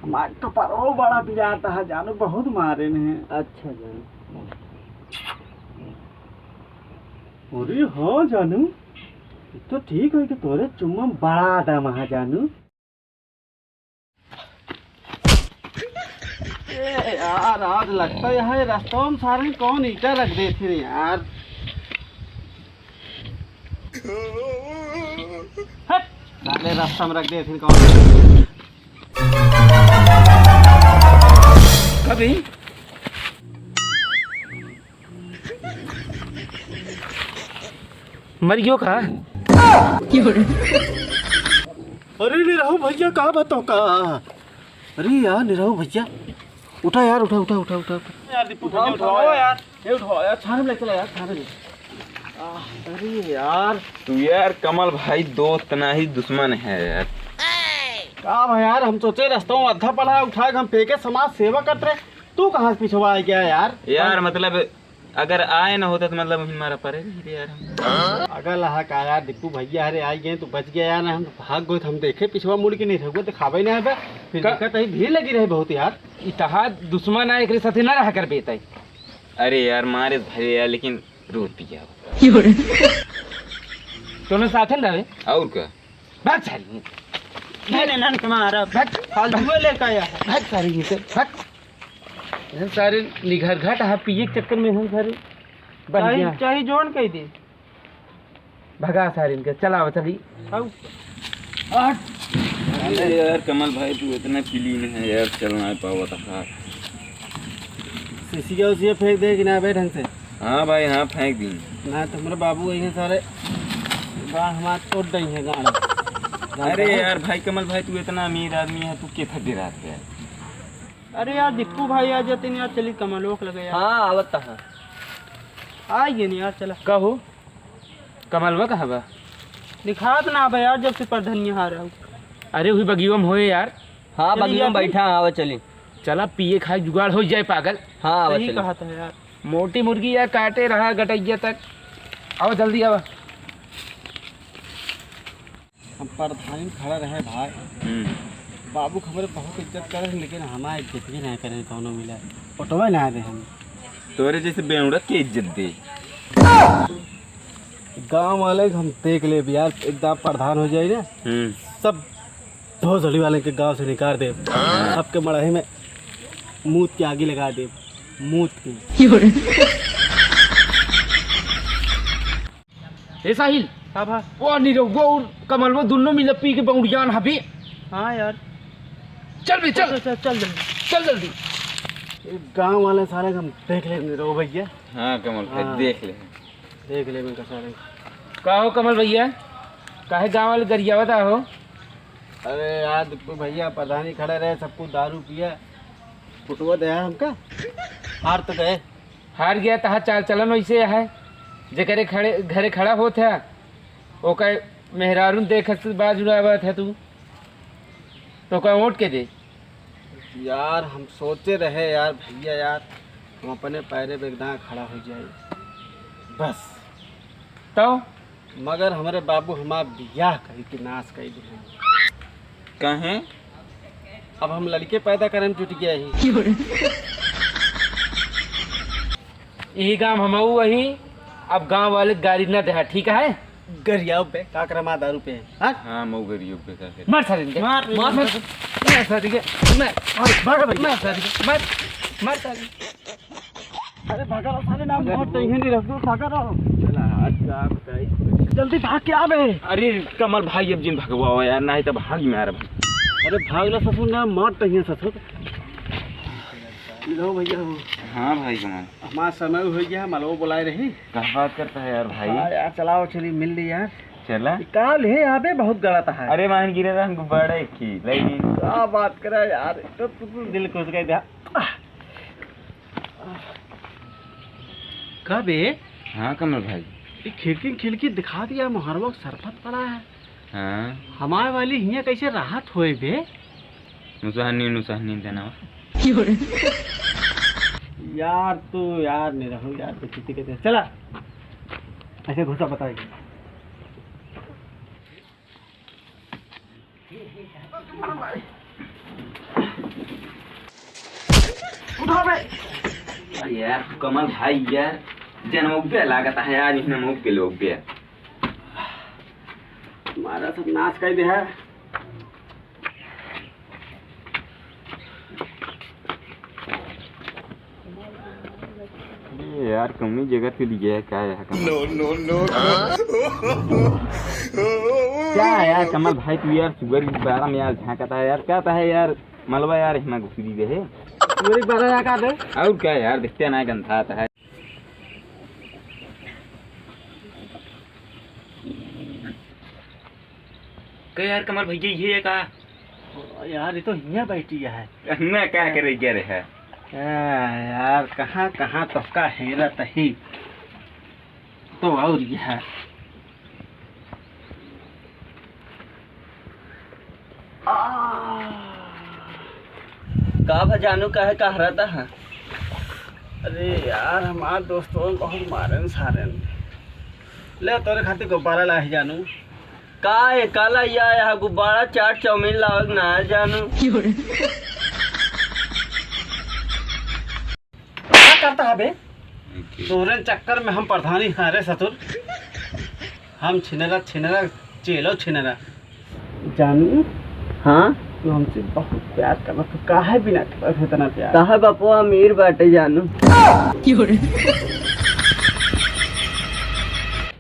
हमारे कपड़ो बड़ा पिजाता है जानू, बहुत मारे ने। अच्छा जानू। अरे हाँ जानू, तो ठीक है कि तोरे चुम्मा बड़ा दम है जानू। ए यार आज लगता है रास्ता में सारे कौन ईटा रख दे थे यार। हट, साले रास्ता में रख दे थे कौन। कभी मरियो का। अरे निराहु भैया कहाँ बताओ का। अरे यार निराहु भैया उठा यार, उठा उठा उठा उठा यार। दीपू भैया उठाओ यार, ये उठाओ यार, छाने में चला यार, छाने में। अरे यार तू यार कमल भाई दोस्त ना ही दुश्मन है यार। का भाई यार, हम सोचे रास्ता में आधा पड़ा उठा के हम फेंके, समाज सेवा करते रहे, तू कहाँ से पिछवा आ गया यार। यार मतलब अगर आए ना होता तो मतलब हमारा पड़ेगा यार। हम अगर लहा का यार दीपू भैया अरे आई गए तो बच गया यार, हम भाग गए, हम देखे पिछवा मुड़ के नहीं रहो तो खावे नहीं है। फिर देखा कहीं भीड़ लगी रही बहुत यार। इतहा दुश्मन आए एक साथे ना रह कर बेता। अरे यार मारे धरे यार, लेकिन रोट पिया दोनों साथे ना रहे और क्या। भाग सारी नहीं नहीं तुम्हारा भाग फालतू लेकर आया है। भाग सारी से भाग। हम सारे निघर घाट है पिए के चक्कर में हम सारे बन गया। चाहे जोन कह दे भगा सारे इनके चलाओ चली। अरे यार कमल भाई तू इतना क्लीन है यार, चलना पावा था। सीसिया उसिया फेंक दे कि ना भाई ढंग से। हाँ भाई हाँ फेंक दी ना तुम्हारे बाबू यही सारे गाँव हमारे तोड़ रही है गाँव। अरे यार भाई कमल भाई तू इतना अमीर आदमी है, तू क्या दे रहा है यार। अरे यार दीपू भाई आ जाते नहीं यार, चली कमलोक लगे यार। हाँ आवता है आइए नहीं यार, चला कहो कमलवा कहा बा दिखा तो ना भाई यार, जब से प्रधान यहाँ रहा हूँ। अरे हुई बगियो में होए यार। हाँ बगिया में बैठा आवा चली। चला पिए खाए जुगाड़ हो जाए पागल। हाँ आवा सही चली। कहा था यार। मोटी मुर्गी या काटे रहा गटैया तक। आओ जल्दी आओ। हम प्रधान खड़ा रहे भाई, बाबू हमारे बहुत इज्जत करे, लेकिन हमारे इज्जत भी नहीं करे कौनो मिला पटवा ना दे हम। तोरे जैसे बेउड़ा की इज्जत दे। गांव वाले हम देख ले यार, एकदम प्रधान हो जाए ना, सब धोसड़ी वाले के गांव से निकाल दे, सबके मड़ाही में मूत की आगे लगा दे, मूत की। ए साहिल हाँ भाई। वो नहीं रहो वो कमल वो दोनों मिल पी के बउड़ियान हबी। हाँ यार चल बे चल चल चल जल्दी। चल जल्दी। गांव वाले सारे हम देख ले रहो भैया। हाँ कमल भाई हाँ। देख ले। देख ले इनका सारे। कहो कमल भैया काहे गाँव वाले गरियावता हो। अरे यार दीपू भैया प्रधानी खड़े रहे, सबको दारू पिया, फुटवा दे हमका, हार तो गए। हार गया तहा चाल चलन वैसे है जेकरे खड़े घरे खड़ा होत है ओकर मेहरारून देख बाज उड़ावत है तू तो का वोट के दे। यार हम सोचे रहे यार भैया यार, हम अपने पैरे पे एकदम खड़ा हो जाए बस, तो मगर हमारे बाबू हमारा बियाह कही कि नाश कही दिए। कहें अब हम लड़के पैदा करें जुट गया ही। यही काम हम वही। अब गांव वाले गाड़ी न दे ठीक है। गरियाओ पे का करमा दारू पे हाँ? हाँ मऊगरियों पे का मार सारे इनके। मार मार मार मार सारे के मार मार भैया। मार सारे के मार मार सारे। अरे भागा रहो सारे नाम बहुत टेंशन नहीं रखो, भागा रहो। चला आज क्या बताई, जल्दी भाग के आवे। अरे कमल भाई अब जिन भगवाओ यार, नहीं तो भाग में आ रहा भाई। अरे भाग लो ससुर ना, मार टेंशन ससुर। लो भैया हो। हाँ भाई कमल हमारा समय हो गया, मलबो बुलाए रही। क्या बात करता है यार भाई। हाँ यार चलाओ चली मिल ली यार। चला काल है यहाँ पे बहुत गलत है। अरे मान गिरे रहा गुब्बारा की लेकिन क्या बात करा यार, तो दिल खुश गए। कब है? हाँ कमल भाई खिड़की खिड़की दिखा दिया, मुहरवा सरफत पड़ा है। हाँ हमारे वाली हिया कैसे राहत होए बे। नुसहनी देना यार तू यार नहीं रहो यार, तो किसी के चला ऐसे घुसा बताएगी। उठा बे। अरे यार कमल भाई यार जनमुब्बे लागत है यार इन्हें मुब्बे लोग भी हमारा सब नाश कर दिया है। ये यार कमी जगह पे दिया है क्या है क्या है यार कमल भाई तू यार शुगर के बारे में यार झांकता है यार क्या है यार मलबा यार इसमें घुसी दे है मेरे बारे में क्या दे? और क्या यार दिखते ना गंधा आता है क्या यार कमल भैया ये का यार ये तो यहाँ बैठी है। मैं क्या करे क्या रे है यार कहाँ कहाँ तबका हेरत ही तो और ये है। का भजानू कहे कह रहता है। अरे यार हमारे दोस्तों ने बहुत मारन सारन ले तोरे खातिर गुब्बारा ला ही जानू। का ये काला या गुब्बारा चाट चाउमीन लावक ना जानू। क्या करता है बे? तोरे चक्कर में हम प्रधानी हारे ससुर। हम छिनरा छिनरा चेलो छिनरा जानू। हाँ तू हमसे बहुत प्यार करना तू काहे बिना कर इतना प्यार कहा बापू अमीर बाटे जानू।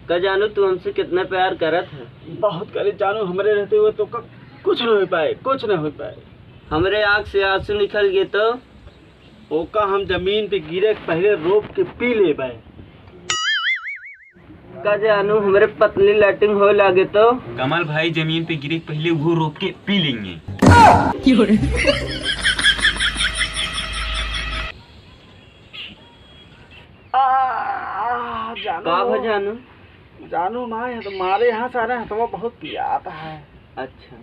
का जानू तू हमसे कितना प्यार करत है। बहुत करे जानू हमरे रहते हुए तो कुछ न हो पाए कुछ न हो पाए। हमरे आँख से आंसू निकल गए तो ओका हम जमीन पे गिरे पहले रोप के पी ले पाए। का जानू हमरे पतली लैटिंग हो लागे तो कमल भाई जमीन पे गिरे पहले वो रोक के पी लेंगे का भजानू जानू माँ है तो मारे यहाँ सारे हैं तो बहुत पिया आता है। अच्छा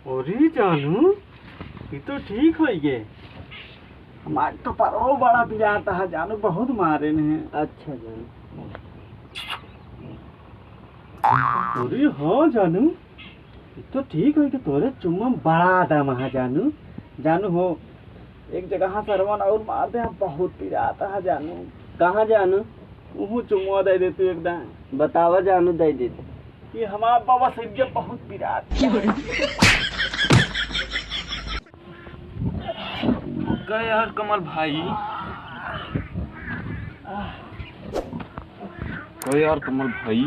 अरे जानू ये तो ठीक हो गए। हमारे तो परो बड़ा पिया आता है जानू बहुत मारे ने। अच्छा जानू अरे हाँ जानू ये तो ठीक हो गए। तोरे चुम्मा बड़ा दम है जानू। जानू हो एक जगह सरवन और मार दे बहुत पिया आता है जानू। कहाँ जानू वो चुम्मा दे देती एकदम। बतावा जानू दे देते। ये हमारा बाबा सैया बहुत पिया क्या यार कमल भाई क्या यार कमल भाई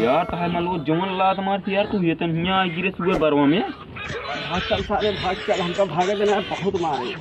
यार ताहे मान लो जमन लात मारती यार तू ये तो यहाँ गिरे सुबह बरवा में भाग चल सारे भाग चल हमको भागे देना बहुत मारे।